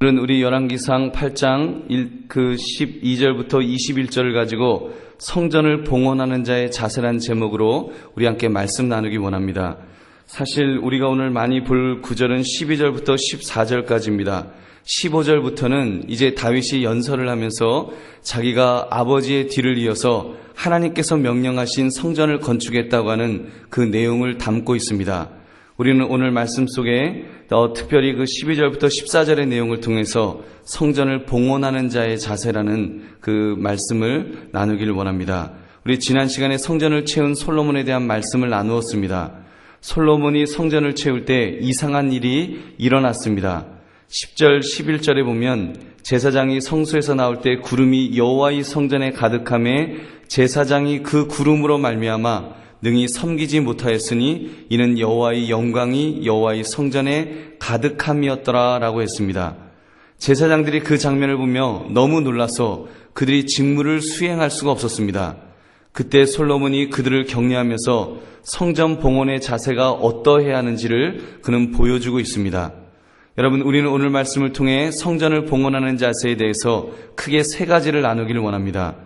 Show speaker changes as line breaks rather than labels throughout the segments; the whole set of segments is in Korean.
오늘은 우리 열왕기상 8장 12절부터 21절을 가지고 성전을 봉헌하는 자의 자세란 제목으로 우리 함께 말씀 나누기 원합니다. 사실 우리가 오늘 많이 볼 구절은 12절부터 14절까지입니다. 15절부터는 이제 다윗이 연설을 하면서 자기가 아버지의 뒤를 이어서 하나님께서 명령하신 성전을 건축했다고 하는 그 내용을 담고 있습니다. 우리는 오늘 말씀 속에 특별히 그 12절부터 14절의 내용을 통해서 성전을 봉헌하는 자의 자세라는 그 말씀을 나누기를 원합니다. 우리 지난 시간에 성전을 채운 솔로몬에 대한 말씀을 나누었습니다. 솔로몬이 성전을 채울 때 이상한 일이 일어났습니다. 10절, 11절에 보면 제사장이 성소에서 나올 때 구름이 여호와의 성전에 가득함에 제사장이 그 구름으로 말미암아 능히 섬기지 못하였으니 이는 여호와의 영광이 여호와의 성전에 가득함이었더라 라고 했습니다. 제사장들이 그 장면을 보며 너무 놀라서 그들이 직무를 수행할 수가 없었습니다. 그때 솔로몬이 그들을 격려하면서 성전 봉헌의 자세가 어떠해야 하는지를 그는 보여주고 있습니다. 여러분, 우리는 오늘 말씀을 통해 성전을 봉헌하는 자세에 대해서 크게 세 가지를 나누기를 원합니다.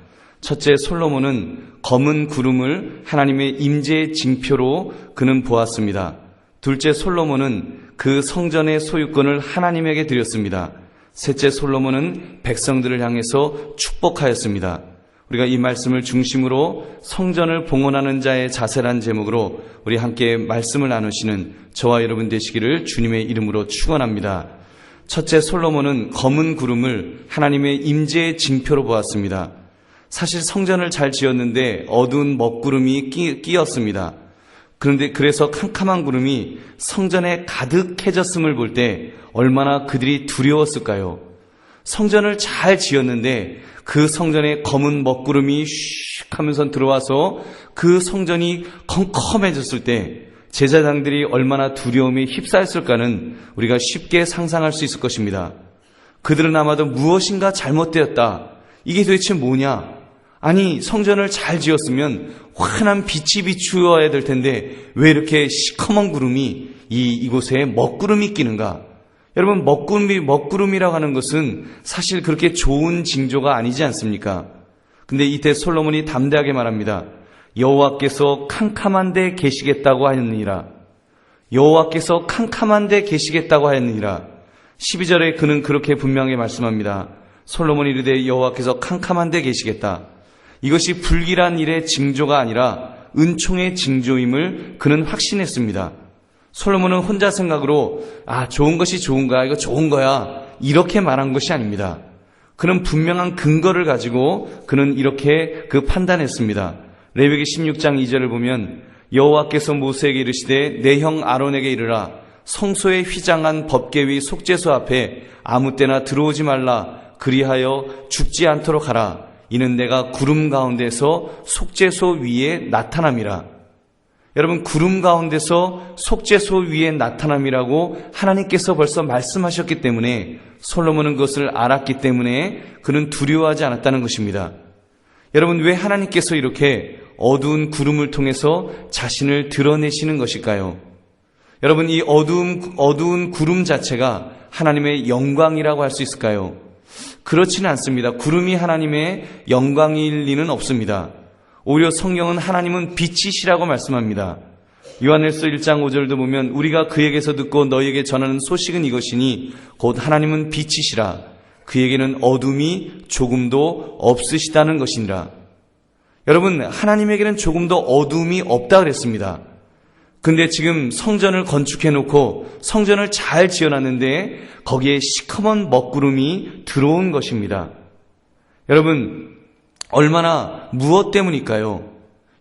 첫째, 솔로몬은 검은 구름을 하나님의 임재의 징표로 그는 보았습니다. 둘째, 솔로몬은 그 성전의 소유권을 하나님에게 드렸습니다. 셋째, 솔로몬은 백성들을 향해서 축복하였습니다. 우리가 이 말씀을 중심으로 성전을 봉헌하는 자의 자세란 제목으로 우리 함께 말씀을 나누시는 저와 여러분 되시기를 주님의 이름으로 축원합니다. 첫째, 솔로몬은 검은 구름을 하나님의 임재의 징표로 보았습니다. 사실 성전을 잘 지었는데 어두운 먹구름이 끼었습니다. 그런데 그래서 캄캄한 구름이 성전에 가득해졌음을 볼 때 얼마나 그들이 두려웠을까요? 성전을 잘 지었는데 그 성전에 검은 먹구름이 슉 하면서 들어와서 그 성전이 컴컴해졌을 때 제사장들이 얼마나 두려움에 휩싸였을까는 우리가 쉽게 상상할 수 있을 것입니다. 그들은 아마도 무엇인가 잘못되었다. 이게 도대체 뭐냐? 아니, 성전을 잘 지었으면 환한 빛이 비추어야 될 텐데 왜 이렇게 시커먼 구름이 이곳에 먹구름이 끼는가? 여러분, 먹구름이라고 하는 것은 사실 그렇게 좋은 징조가 아니지 않습니까? 근데 이때 솔로몬이 담대하게 말합니다. 여호와께서 캄캄한 데 계시겠다고 하였느니라. 여호와께서 캄캄한 데 계시겠다고 하였느니라. 12절에 그는 그렇게 분명히 말씀합니다. 솔로몬이 이르되 여호와께서 캄캄한 데 계시겠다. 이것이 불길한 일의 징조가 아니라 은총의 징조임을 그는 확신했습니다. 솔로몬은 혼자 생각으로 좋은 것이 좋은 거야, 이거 좋은 거야, 이렇게 말한 것이 아닙니다. 그는 분명한 근거를 가지고 그는 이렇게 판단했습니다. 레위기 16장 2절을 보면 여호와께서 모세에게 이르시되 내 형 아론에게 이르라. 성소에 휘장한 법궤위 속죄소 앞에 아무 때나 들어오지 말라. 그리하여 죽지 않도록 하라. 이는 내가 구름 가운데서 속죄소 위에 나타남이라. 여러분, 구름 가운데서 속죄소 위에 나타남이라고 하나님께서 벌써 말씀하셨기 때문에 솔로몬은 그것을 알았기 때문에 그는 두려워하지 않았다는 것입니다. 여러분, 왜 하나님께서 이렇게 어두운 구름을 통해서 자신을 드러내시는 것일까요? 여러분, 이 어두운 구름 자체가 하나님의 영광이라고 할 수 있을까요? 그렇지는 않습니다. 구름이 하나님의 영광일 리는 없습니다. 오히려 성경은 하나님은 빛이시라고 말씀합니다. 요한일서 1장 5절도 보면 우리가 그에게서 듣고 너희에게 전하는 소식은 이것이니 곧 하나님은 빛이시라. 그에게는 어둠이 조금도 없으시다는 것이니라. 여러분, 하나님에게는 조금도 어둠이 없다 그랬습니다. 근데 지금 성전을 건축해놓고 성전을 잘 지어놨는데 거기에 시커먼 먹구름이 들어온 것입니다. 여러분, 얼마나 무엇 때문일까요?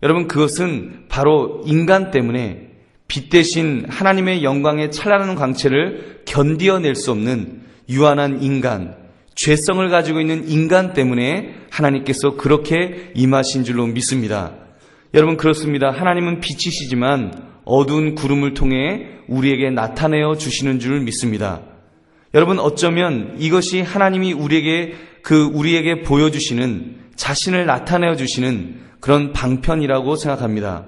여러분, 그것은 바로 인간 때문에 빛 대신 하나님의 영광의 찬란한 광채를 견디어낼 수 없는 유한한 인간, 죄성을 가지고 있는 인간 때문에 하나님께서 그렇게 임하신 줄로 믿습니다. 여러분, 그렇습니다. 하나님은 빛이시지만 어두운 구름을 통해 우리에게 나타내어 주시는 줄 믿습니다. 여러분, 어쩌면 이것이 하나님이 우리에게 보여주시는, 자신을 나타내어 주시는 그런 방편이라고 생각합니다.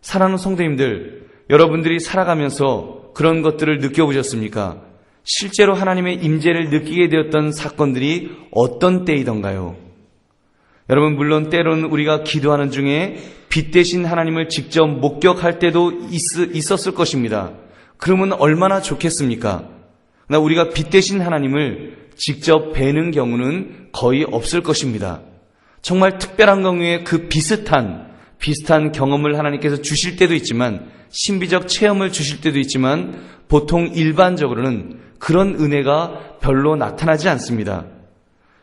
사랑하는 성도님들, 여러분들이 살아가면서 그런 것들을 느껴보셨습니까? 실제로 하나님의 임재를 느끼게 되었던 사건들이 어떤 때이던가요? 여러분, 물론 때로는 우리가 기도하는 중에 빛 대신 하나님을 직접 목격할 때도 있었을 것입니다. 그러면 얼마나 좋겠습니까? 그러나 우리가 빛 대신 하나님을 직접 뵈는 경우는 거의 없을 것입니다. 정말 특별한 경우에 그 비슷한 경험을 하나님께서 주실 때도 있지만, 신비적 체험을 주실 때도 있지만, 보통 일반적으로는 그런 은혜가 별로 나타나지 않습니다.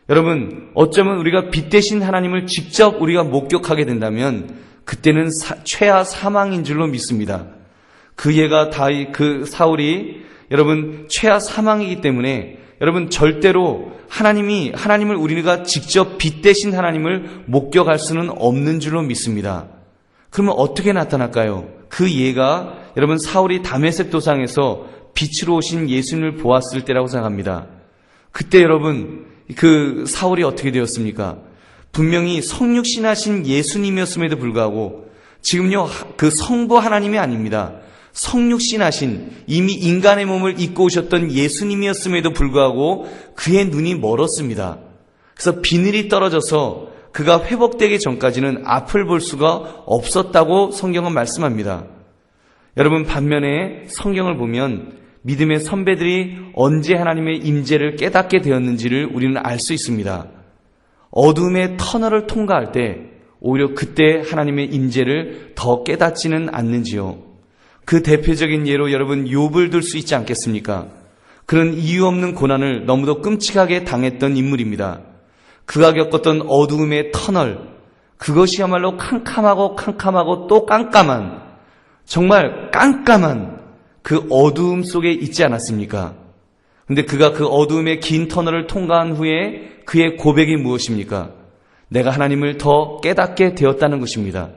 여러분, 어쩌면 우리가 빛 대신 하나님을 직접 우리가 목격하게 된다면 그때는 최하 사망인 줄로 믿습니다. 그 사울이 여러분 최하 사망이기 때문에 여러분 절대로 하나님을 우리가 직접 빛 대신 하나님을 목격할 수는 없는 줄로 믿습니다. 그러면 어떻게 나타날까요? 그 예가 여러분 사울이 다메섹 도상에서 빛으로 오신 예수님을 보았을 때라고 생각합니다. 그때 여러분 그 사울이 어떻게 되었습니까? 분명히 성육신하신 예수님이었음에도 불구하고 지금요 그 성부 하나님이 아닙니다. 성육신하신 이미 인간의 몸을 입고 오셨던 예수님이었음에도 불구하고 그의 눈이 멀었습니다. 그래서 비늘이 떨어져서 그가 회복되기 전까지는 앞을 볼 수가 없었다고 성경은 말씀합니다. 여러분, 반면에 성경을 보면 믿음의 선배들이 언제 하나님의 임재를 깨닫게 되었는지를 우리는 알 수 있습니다. 어둠의 터널을 통과할 때 오히려 그때 하나님의 임재를 더 깨닫지는 않는지요. 그 대표적인 예로 여러분 욥을 들 수 있지 않겠습니까? 그런 이유 없는 고난을 너무도 끔찍하게 당했던 인물입니다. 그가 겪었던 어두움의 터널, 그것이야말로 캄캄하고 또 깜깜한, 정말 깜깜한 그 어두움 속에 있지 않았습니까? 근데 그가 그 어두움의 긴 터널을 통과한 후에 그의 고백이 무엇입니까? 내가 하나님을 더 깨닫게 되었다는 것입니다.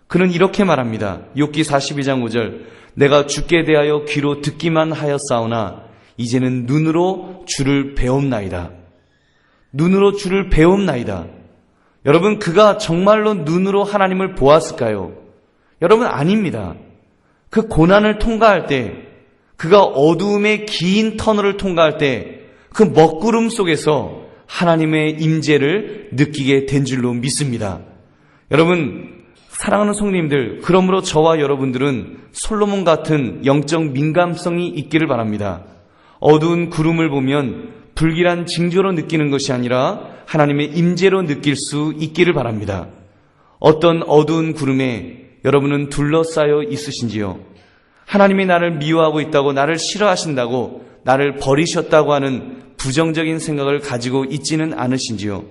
그는 이렇게 말합니다. 욥기 42장 5절, 내가 주께 대하여 귀로 듣기만 하였사오나 이제는 눈으로 주를 배움나이다. 눈으로 주를 배움나이다. 여러분, 그가 정말로 눈으로 하나님을 보았을까요? 여러분, 아닙니다. 그 고난을 통과할 때, 그가 어두움의 긴 터널을 통과할 때 그 먹구름 속에서 하나님의 임재를 느끼게 된 줄로 믿습니다. 여러분, 사랑하는 성도님들, 그러므로 저와 여러분들은 솔로몬 같은 영적 민감성이 있기를 바랍니다. 어두운 구름을 보면 불길한 징조로 느끼는 것이 아니라 하나님의 임재로 느낄 수 있기를 바랍니다. 어떤 어두운 구름에 여러분은 둘러싸여 있으신지요? 하나님이 나를 미워하고 있다고, 나를 싫어하신다고, 나를 버리셨다고 하는 부정적인 생각을 가지고 있지는 않으신지요?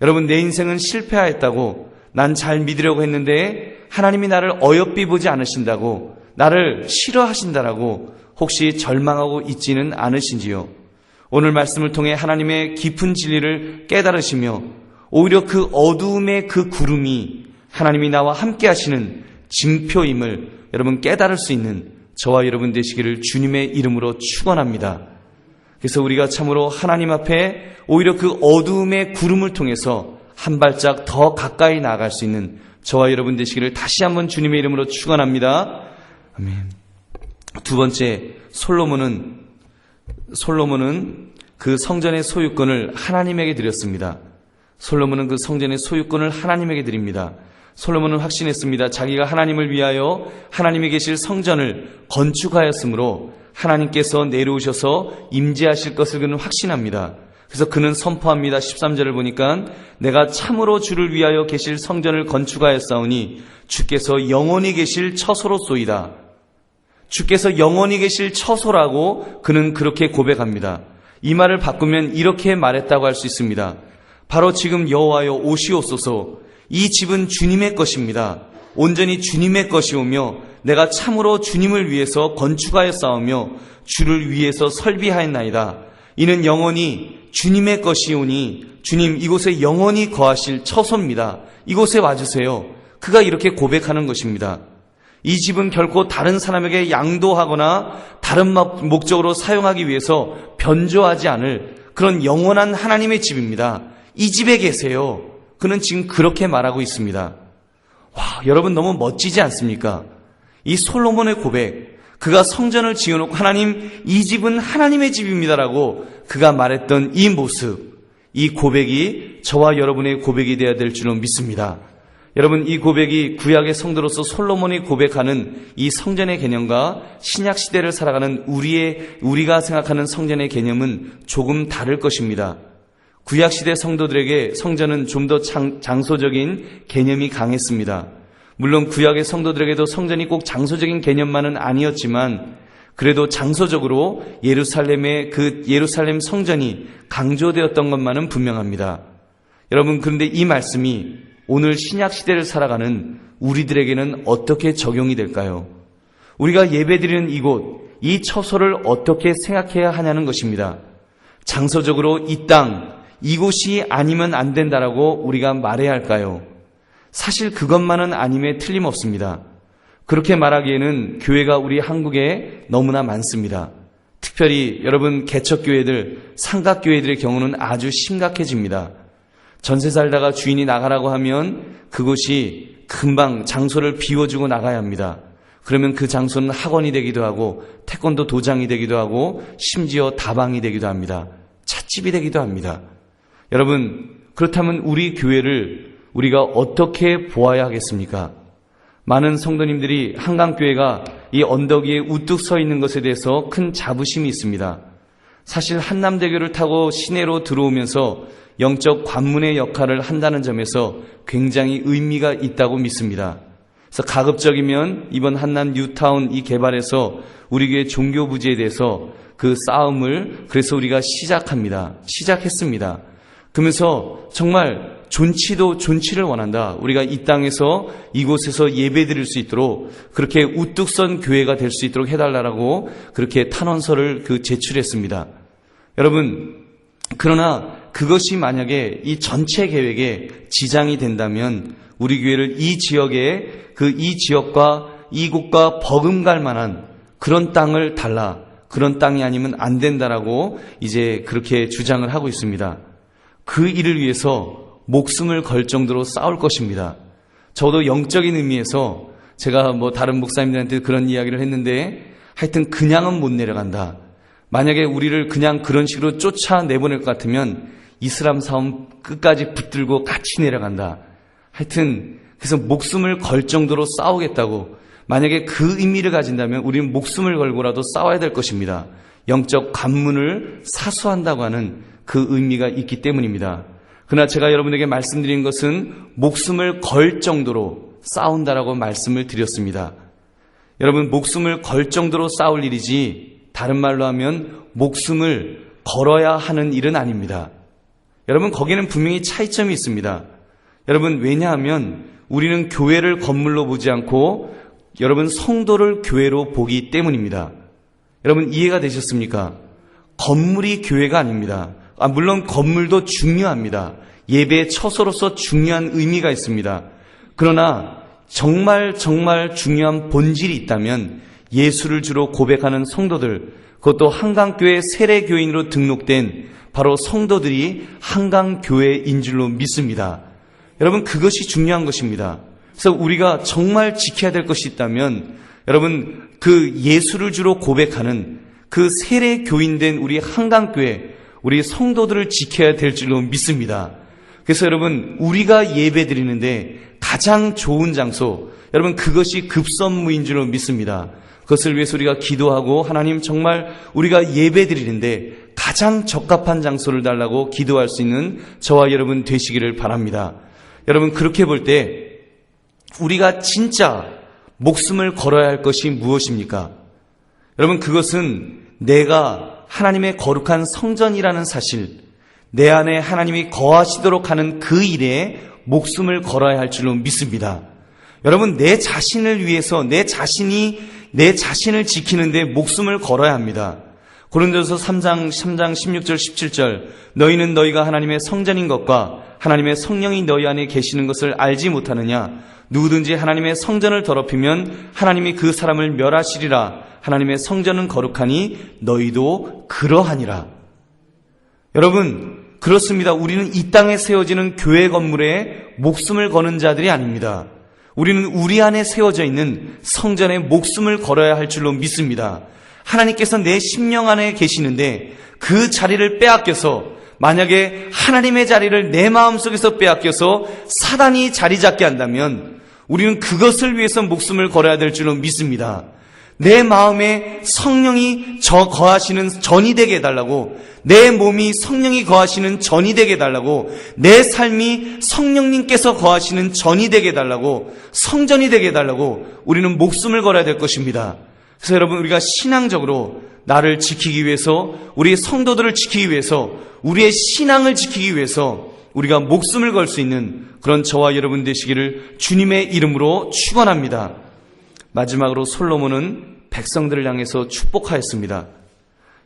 여러분, 내 인생은 실패하였다고, 난 잘 믿으려고 했는데 하나님이 나를 어여삐 보지 않으신다고, 나를 싫어하신다라고 혹시 절망하고 있지는 않으신지요? 오늘 말씀을 통해 하나님의 깊은 진리를 깨달으시며 오히려 그 어두움의 그 구름이 하나님이 나와 함께 하시는 징표임을 여러분 깨달을 수 있는 저와 여러분 되시기를 주님의 이름으로 축원합니다. 그래서 우리가 참으로 하나님 앞에 오히려 그 어두움의 구름을 통해서 한 발짝 더 가까이 나아갈 수 있는 저와 여러분 되시기를 다시 한번 주님의 이름으로 축원합니다. 아멘. 두 번째, 솔로몬은 그 성전의 소유권을 하나님에게 드렸습니다. 솔로몬은 그 성전의 소유권을 하나님에게 드립니다. 솔로몬은 확신했습니다. 자기가 하나님을 위하여 하나님이 계실 성전을 건축하였으므로 하나님께서 내려오셔서 임재하실 것을 그는 확신합니다. 그래서 그는 선포합니다. 13절을 보니까 내가 참으로 주를 위하여 계실 성전을 건축하였사오니 주께서 영원히 계실 처소로소이다. 주께서 영원히 계실 처소라고 그는 그렇게 고백합니다. 이 말을 바꾸면 이렇게 말했다고 할 수 있습니다. 바로 지금 여호와여 오시옵소서. 이 집은 주님의 것입니다. 온전히 주님의 것이오며 내가 참으로 주님을 위해서 건축하였사오며 주를 위해서 설비하였나이다. 이는 영원히 주님의 것이오니 주님 이곳에 영원히 거하실 처소입니다. 이곳에 와주세요. 그가 이렇게 고백하는 것입니다. 이 집은 결코 다른 사람에게 양도하거나 다른 목적으로 사용하기 위해서 변조하지 않을 그런 영원한 하나님의 집입니다. 이 집에 계세요. 그는 지금 그렇게 말하고 있습니다. 와, 여러분 너무 멋지지 않습니까? 이 솔로몬의 고백, 그가 성전을 지어놓고 하나님, 이 집은 하나님의 집입니다라고 그가 말했던 이 모습, 이 고백이 저와 여러분의 고백이 되어야 될 줄로 믿습니다. 여러분, 이 고백이 구약의 성도로서 솔로몬이 고백하는 이 성전의 개념과 신약 시대를 살아가는 우리가 생각하는 성전의 개념은 조금 다를 것입니다. 구약 시대 성도들에게 성전은 좀 더 장소적인 개념이 강했습니다. 물론 구약의 성도들에게도 성전이 꼭 장소적인 개념만은 아니었지만 그래도 장소적으로 예루살렘 성전이 강조되었던 것만은 분명합니다. 여러분, 그런데 이 말씀이 오늘 신약 시대를 살아가는 우리들에게는 어떻게 적용이 될까요? 우리가 예배드리는 이곳, 이 처소를 어떻게 생각해야 하냐는 것입니다. 장소적으로 이 땅, 이곳이 아니면 안 된다라고 우리가 말해야 할까요? 사실 그것만은 아님에 틀림없습니다. 그렇게 말하기에는 교회가 우리 한국에 너무나 많습니다. 특별히 여러분 개척교회들, 상각교회들의 경우는 아주 심각해집니다. 전세 살다가 주인이 나가라고 하면 그곳이 금방 장소를 비워주고 나가야 합니다. 그러면 그 장소는 학원이 되기도 하고 태권도 도장이 되기도 하고 심지어 다방이 되기도 합니다. 찻집이 되기도 합니다. 여러분, 그렇다면 우리 교회를 우리가 어떻게 보아야 하겠습니까? 많은 성도님들이 한강교회가 이 언덕 위에 우뚝 서 있는 것에 대해서 큰 자부심이 있습니다. 사실 한남대교를 타고 시내로 들어오면서 영적 관문의 역할을 한다는 점에서 굉장히 의미가 있다고 믿습니다. 그래서 가급적이면 이번 한남 뉴타운 이 개발에서 우리 교회 종교 부지에 대해서 그 싸움을 그래서 우리가 시작했습니다. 그러면서 정말 존치를 원한다. 우리가 이 땅에서 이곳에서 예배 드릴 수 있도록 그렇게 우뚝 선 교회가 될 수 있도록 해달라고 그렇게 탄원서를 제출했습니다. 여러분, 그러나 그것이 만약에 이 전체 계획에 지장이 된다면 우리 교회를 이 지역과 이곳과 버금갈 만한 그런 땅을 달라. 그런 땅이 아니면 안 된다라고 이제 그렇게 주장을 하고 있습니다. 그 일을 위해서 목숨을 걸 정도로 싸울 것입니다. 저도 영적인 의미에서 제가 다른 목사님들한테 그런 이야기를 했는데 하여튼 그냥은 못 내려간다. 만약에 우리를 그냥 그런 식으로 쫓아내보낼 것 같으면 이슬람 사원 끝까지 붙들고 같이 내려간다. 하여튼 그래서 목숨을 걸 정도로 싸우겠다고. 만약에 그 의미를 가진다면 우리는 목숨을 걸고라도 싸워야 될 것입니다. 영적 관문을 사수한다고 하는 그 의미가 있기 때문입니다. 그러나 제가 여러분에게 말씀드린 것은 목숨을 걸 정도로 싸운다라고 말씀을 드렸습니다. 여러분, 목숨을 걸 정도로 싸울 일이지 다른 말로 하면 목숨을 걸어야 하는 일은 아닙니다. 여러분, 거기는 분명히 차이점이 있습니다. 여러분, 왜냐하면 우리는 교회를 건물로 보지 않고 여러분 성도를 교회로 보기 때문입니다. 여러분, 이해가 되셨습니까? 건물이 교회가 아닙니다. 물론 건물도 중요합니다. 예배의 처소로서 중요한 의미가 있습니다. 그러나 정말 중요한 본질이 있다면 예수를 주로 고백하는 성도들, 그것도 한강교회 세례교인으로 등록된 바로 성도들이 한강교회인 줄로 믿습니다. 여러분, 그것이 중요한 것입니다. 그래서 우리가 정말 지켜야 될 것이 있다면 여러분, 그 예수를 주로 고백하는 그 세례교인된 우리 한강교회, 우리 성도들을 지켜야 될 줄로 믿습니다. 그래서 여러분, 우리가 예배 드리는데 가장 좋은 장소, 여러분, 그것이 급선무인 줄로 믿습니다. 그것을 위해서 우리가 기도하고 하나님, 정말 우리가 예배 드리는데 가장 적합한 장소를 달라고 기도할 수 있는 저와 여러분 되시기를 바랍니다. 여러분, 그렇게 볼 때 우리가 진짜 목숨을 걸어야 할 것이 무엇입니까? 여러분, 그것은 내가 하나님의 거룩한 성전이라는 사실, 내 안에 하나님이 거하시도록 하는 그 일에 목숨을 걸어야 할 줄로 믿습니다. 여러분, 내 자신을 위해서 내 자신을 지키는데 목숨을 걸어야 합니다. 고린도서 3장 16절 17절, 너희는 너희가 하나님의 성전인 것과 하나님의 성령이 너희 안에 계시는 것을 알지 못하느냐? 누구든지 하나님의 성전을 더럽히면 하나님이 그 사람을 멸하시리라. 하나님의 성전은 거룩하니 너희도 그러하니라. 여러분, 그렇습니다. 우리는 이 땅에 세워지는 교회 건물에 목숨을 거는 자들이 아닙니다. 우리는 우리 안에 세워져 있는 성전에 목숨을 걸어야 할 줄로 믿습니다. 하나님께서 내 심령 안에 계시는데 그 자리를 빼앗겨서, 만약에 하나님의 자리를 내 마음속에서 빼앗겨서 사단이 자리 잡게 한다면 우리는 그것을 위해서 목숨을 걸어야 될 줄로 믿습니다. 내 마음에 성령이 거하시는 전이 되게 해달라고, 내 몸이 성령이 거하시는 전이 되게 해달라고, 내 삶이 성령님께서 거하시는 전이 되게 해달라고, 성전이 되게 해달라고 우리는 목숨을 걸어야 될 것입니다. 그래서 여러분, 우리가 신앙적으로 나를 지키기 위해서, 우리의 성도들을 지키기 위해서, 우리의 신앙을 지키기 위해서 우리가 목숨을 걸 수 있는 그런 저와 여러분 되시기를 주님의 이름으로 축원합니다. 마지막으로 솔로몬은 백성들을 향해서 축복하였습니다.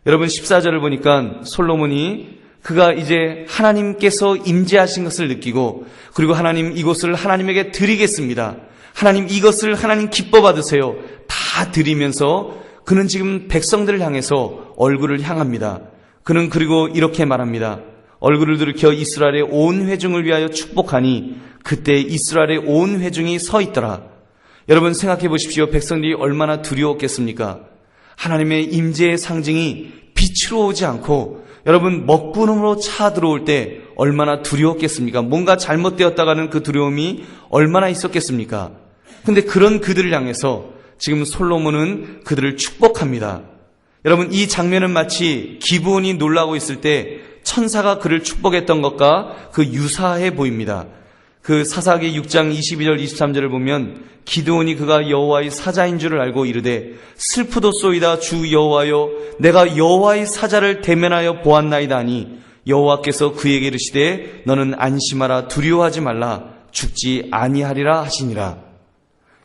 여러분 14절을 보니까 솔로몬이 그가 이제 하나님께서 임재하신 것을 느끼고, 그리고 하나님 이곳을 하나님에게 드리겠습니다. 하나님 이것을 하나님 기뻐 받으세요. 다 드리면서 그는 지금 백성들을 향해서 얼굴을 향합니다. 그는 그리고 이렇게 말합니다. 얼굴을 들이켜 이스라엘의 온 회중을 위하여 축복하니 그때 이스라엘의 온 회중이 서 있더라. 여러분 생각해 보십시오. 백성들이 얼마나 두려웠겠습니까? 하나님의 임재의 상징이 빛으로 오지 않고, 여러분 먹구름으로 차 들어올 때 얼마나 두려웠겠습니까? 뭔가 잘못되었다가는 그 두려움이 얼마나 있었겠습니까? 근데 그런 그들을 향해서 지금 솔로몬은 그들을 축복합니다. 여러분 이 장면은 마치 기브온이 놀라고 있을 때 천사가 그를 축복했던 것과 그 유사해 보입니다. 그 사사기 6장 22절 23절을 보면 기드온이 그가 여호와의 사자인 줄을 알고 이르되 슬프도소이다 주 여호와여 내가 여호와의 사자를 대면하여 보았나이다 하니 여호와께서 그에게 이르시되 너는 안심하라 두려워하지 말라 죽지 아니하리라 하시니라.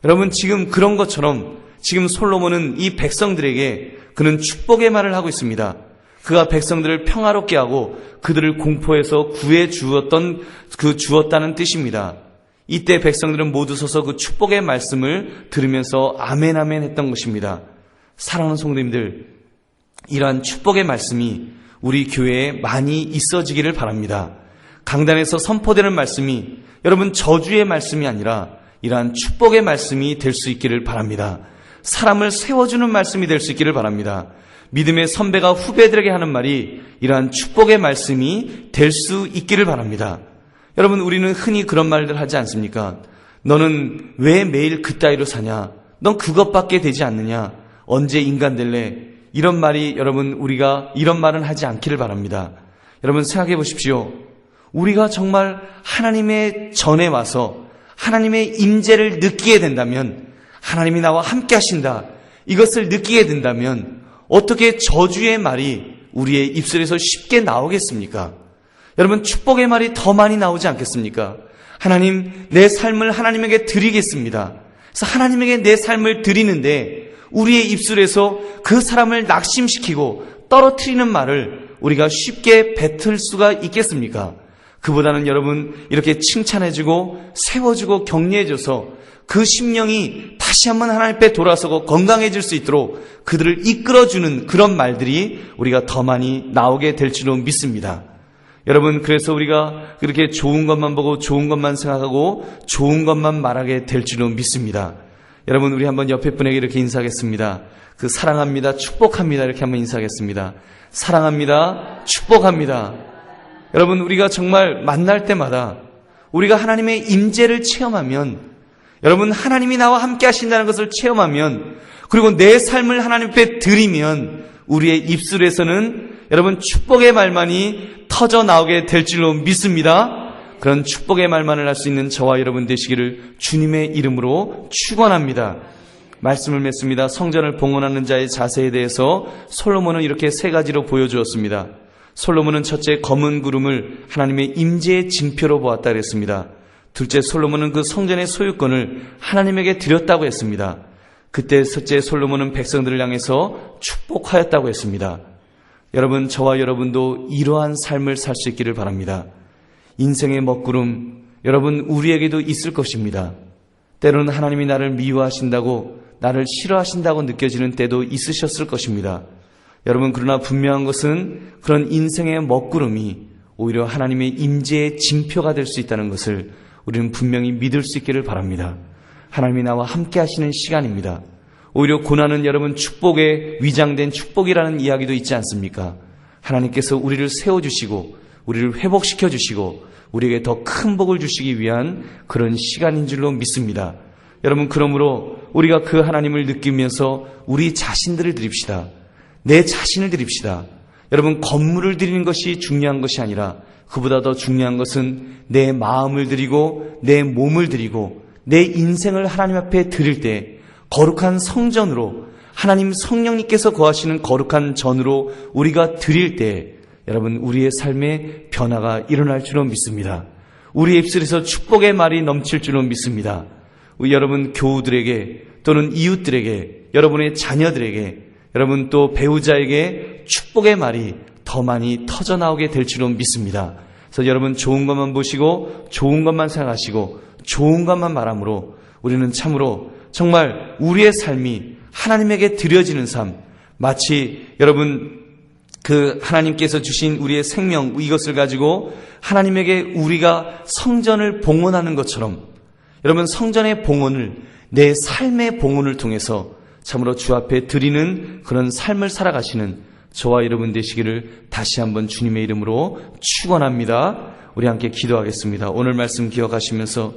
여러분 지금 그런 것처럼 지금 솔로몬은 이 백성들에게 그는 축복의 말을 하고 있습니다. 그가 백성들을 평화롭게 하고 그들을 공포에서 구해 주었다는 뜻입니다. 이때 백성들은 모두 서서 그 축복의 말씀을 들으면서 아멘 아멘 했던 것입니다. 사랑하는 성도님들, 이러한 축복의 말씀이 우리 교회에 많이 있어지기를 바랍니다. 강단에서 선포되는 말씀이 여러분 저주의 말씀이 아니라 이러한 축복의 말씀이 될 수 있기를 바랍니다. 사람을 세워주는 말씀이 될 수 있기를 바랍니다. 믿음의 선배가 후배들에게 하는 말이 이러한 축복의 말씀이 될 수 있기를 바랍니다. 여러분 우리는 흔히 그런 말들 하지 않습니까? 너는 왜 매일 그따위로 사냐? 넌 그것밖에 되지 않느냐? 언제 인간 될래? 이런 말이 여러분 우리가 이런 말은 하지 않기를 바랍니다. 여러분 생각해 보십시오. 우리가 정말 하나님의 전에 와서 하나님의 임재를 느끼게 된다면, 하나님이 나와 함께 하신다, 이것을 느끼게 된다면 어떻게 저주의 말이 우리의 입술에서 쉽게 나오겠습니까? 여러분 축복의 말이 더 많이 나오지 않겠습니까? 하나님 내 삶을 하나님에게 드리겠습니다. 그래서 하나님에게 내 삶을 드리는데 우리의 입술에서 그 사람을 낙심시키고 떨어뜨리는 말을 우리가 쉽게 뱉을 수가 있겠습니까? 그보다는 여러분 이렇게 칭찬해주고 세워주고 격려해줘서 그 심령이 다시 한번 하나님 앞에 돌아서고 건강해질 수 있도록 그들을 이끌어주는 그런 말들이 우리가 더 많이 나오게 될 줄로 믿습니다. 여러분 그래서 우리가 그렇게 좋은 것만 보고 좋은 것만 생각하고 좋은 것만 말하게 될 줄로 믿습니다. 여러분 우리 한번 옆에 분에게 이렇게 인사하겠습니다. 그 사랑합니다, 축복합니다 이렇게 한번 인사하겠습니다. 사랑합니다, 축복합니다. 여러분 우리가 정말 만날 때마다 우리가 하나님의 임재를 체험하면, 여러분 하나님이 나와 함께 하신다는 것을 체험하면, 그리고 내 삶을 하나님 앞에 드리면 우리의 입술에서는 여러분 축복의 말만이 터져 나오게 될 줄로 믿습니다. 그런 축복의 말만을 할 수 있는 저와 여러분 되시기를 주님의 이름으로 축원합니다. 말씀을 맺습니다. 성전을 봉헌하는 자의 자세에 대해서 솔로몬은 이렇게 세 가지로 보여주었습니다. 솔로몬은 첫째 검은 구름을 하나님의 임재의 징표로 보았다 그랬습니다. 둘째 솔로몬은 그 성전의 소유권을 하나님에게 드렸다고 했습니다. 그때 셋째 솔로몬은 백성들을 향해서 축복하였다고 했습니다. 여러분 저와 여러분도 이러한 삶을 살 수 있기를 바랍니다. 인생의 먹구름 여러분 우리에게도 있을 것입니다. 때로는 하나님이 나를 미워하신다고, 나를 싫어하신다고 느껴지는 때도 있으셨을 것입니다. 여러분 그러나 분명한 것은 그런 인생의 먹구름이 오히려 하나님의 임재의 징표가 될 수 있다는 것을 우리는 분명히 믿을 수 있기를 바랍니다. 하나님이 나와 함께 하시는 시간입니다. 오히려 고난은 여러분 축복에 위장된 축복이라는 이야기도 있지 않습니까? 하나님께서 우리를 세워주시고 우리를 회복시켜주시고 우리에게 더 큰 복을 주시기 위한 그런 시간인 줄로 믿습니다. 여러분, 그러므로 우리가 그 하나님을 느끼면서 우리 자신들을 드립시다. 내 자신을 드립시다. 여러분, 건물을 드리는 것이 중요한 것이 아니라 그보다 더 중요한 것은 내 마음을 드리고 내 몸을 드리고 내 인생을 하나님 앞에 드릴 때 거룩한 성전으로, 하나님 성령님께서 거하시는 거룩한 전으로 우리가 드릴 때 여러분, 우리의 삶에 변화가 일어날 줄로 믿습니다. 우리의 입술에서 축복의 말이 넘칠 줄로 믿습니다. 여러분, 교우들에게 또는 이웃들에게, 여러분의 자녀들에게, 여러분 또 배우자에게 축복의 말이 더 많이 터져나오게 될 줄로 믿습니다. 그래서 여러분, 좋은 것만 보시고 좋은 것만 생각하시고 좋은 것만 말함으로 우리는 참으로 정말 우리의 삶이 하나님에게 드려지는 삶, 마치 여러분 그 하나님께서 주신 우리의 생명, 이것을 가지고 하나님에게 우리가 성전을 봉헌하는 것처럼, 여러분 성전의 봉헌을 내 삶의 봉헌을 통해서 참으로 주 앞에 드리는 그런 삶을 살아가시는 저와 여러분 되시기를 다시 한번 주님의 이름으로 축원합니다. 우리 함께 기도하겠습니다. 오늘 말씀 기억하시면서